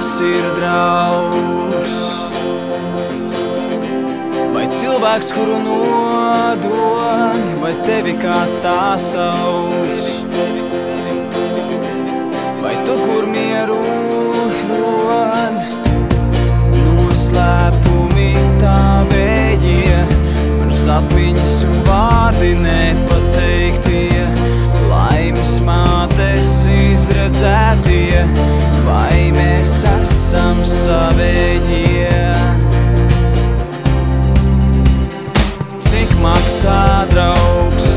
tas ir draugs? Vai cilvēks, kuru nodod, vai tevi kāds tā sauc? Vai tu, kur mieru rod? Noslēpumi tavējie, par sapņas un vārdi nepateiktie, laimes mātes izredzētie, vai mēs esam savējie? Cik maksā draugs?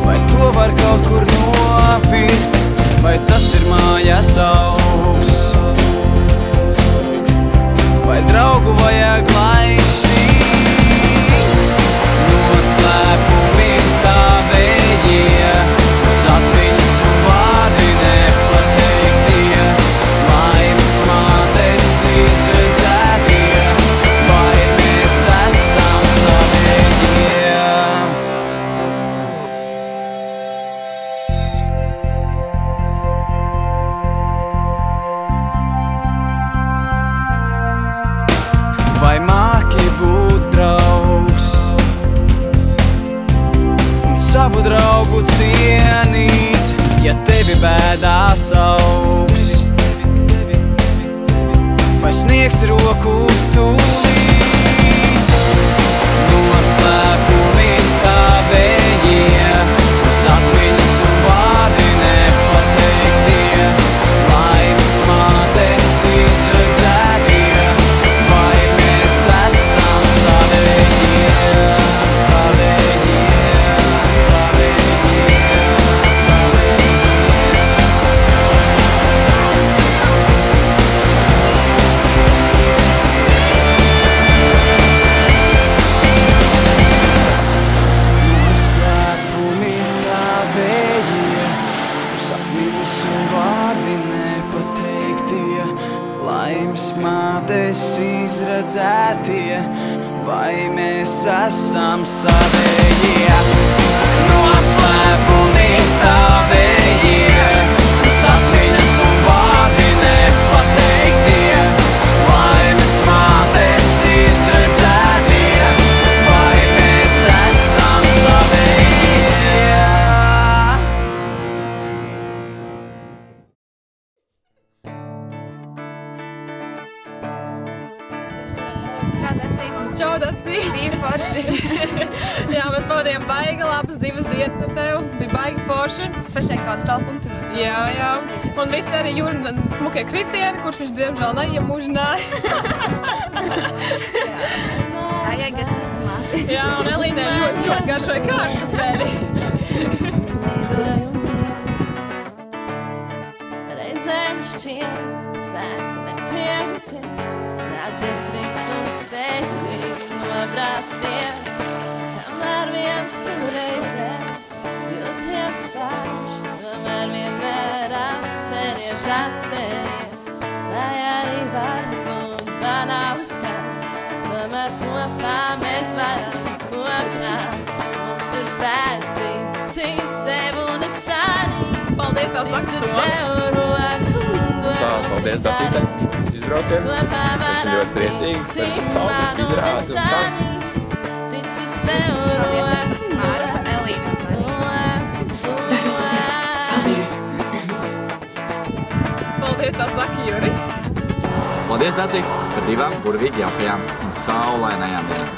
Vai to var kaut kur nopirkt? Vai tas ir mājas augs? Vai draugu vajag laistīt? Noslēpumi tavējie, sapņas un vārdi nepateiktie, laimes mātes izredzētie, vai mēs esam savējie? Vai māki būt draugs un savu draugu cienīt, ja tevi bēdās augs? Vai sniegsi roku tūlīt? Noslēpumi tavējie, sapņas un vārdi nepateiktie, laimes mātes izredzētie, vai mēs esam savējie, savējie, savējie, savējie? Noslēpumi tavējie, sapņas un vārdi nepateiktie, laimes mātes izredzētie, vai mēs esam savējie? Noslēpumi tavējie, sapņas un vārdi nepateiktie, laimes mātes izredzētie, vai mēs esam savējie? Čau, Dacīt! Bija forši! Jā, mēs pavadījām baigi labas 2 dienas ar tevi. Bija baigi forši. Pašai kontrolpunkti mēs tā. Jā. Un viss arī Jūra smukie kritieni, kurš viņš diemžēl neiemužināja. Jā, garšai tomāti. Jā, un Elīnai ļoti garšai kartupeli. Reizēm šķiet spēku nepiemties, nāksies 3 stundas steicīgi nobrāsties, kamēr viens tu reizē jūties vairs, tomēr vienmēr atceries, lai arī varbūt banāls kā, tomēr kopā mēs varam kopnāt, mums ir spēks ticīt sev un es arī. Paldies, tā saka Toms. Paldies, Dacīte. Izbraucienu. Esmu ļoti priecīgi par saulēstu izrādi un tā. Māra, Elīna. Paldies, tā saka Juris. Paldies, Dacīte, par 2 burvīgi jaukajām un saulainajām dienām.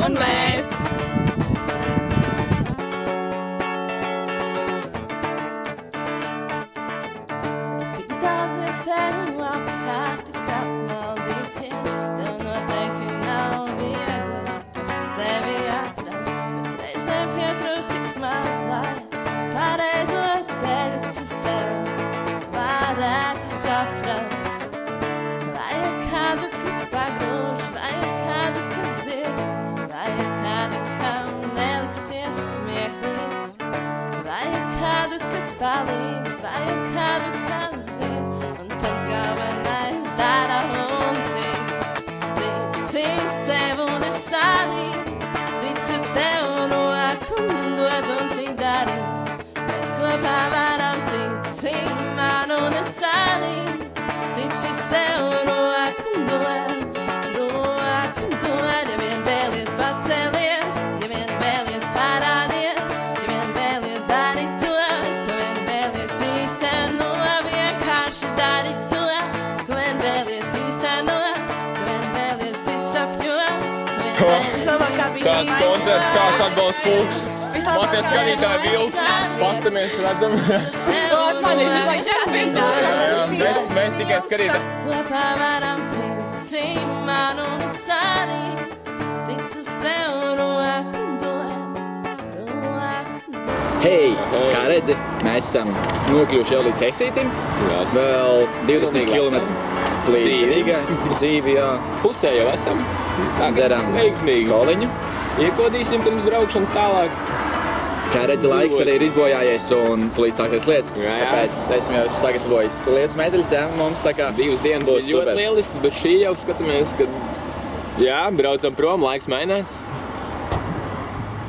Un mēs! Tik daudz iespēju apkārt, tik apmaldīties, tev noteikti nav viegli sevi atrast, bet reizēm pietrūkst tik maz, lai pareizo ceļu tu sev varētu saprast. Vajag kādu, kas pagrūž, vajag kādu, kas zina, vajag kādu, kam Kāds koncerts, kāds atbalsts pulks. Māties skatītāji vilks, pastamies, redzam. Mēs tikai skatītāji. Kopā varam tikt man un es arī ticu sev roku dot. Hei, kā redzi, mēs esam nokļuvuši jau līdz Heksītim. Vēl 20 km līdz Rīgai. Dzīvi, jā. Pusē jau esam. Dzeram veiksmīgi koliņu. Iekodīsim pirms braukšanas tālāk. Kā redzi, laiks arī ir izbojājies un tulīt sāksies lietas. Tāpēc esmu jau sagatavojis lietas medaļas, jā. Mums tā kā 2 dienas būs ļoti lielisks, bet šī jau skatāmies, kad jā, braucam prom, laiks mainās.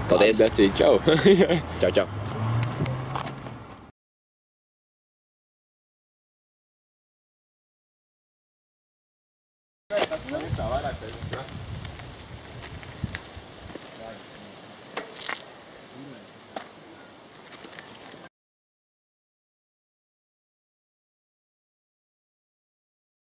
Paldies. Dacīt, čau. Čau, čau. Tā vairāk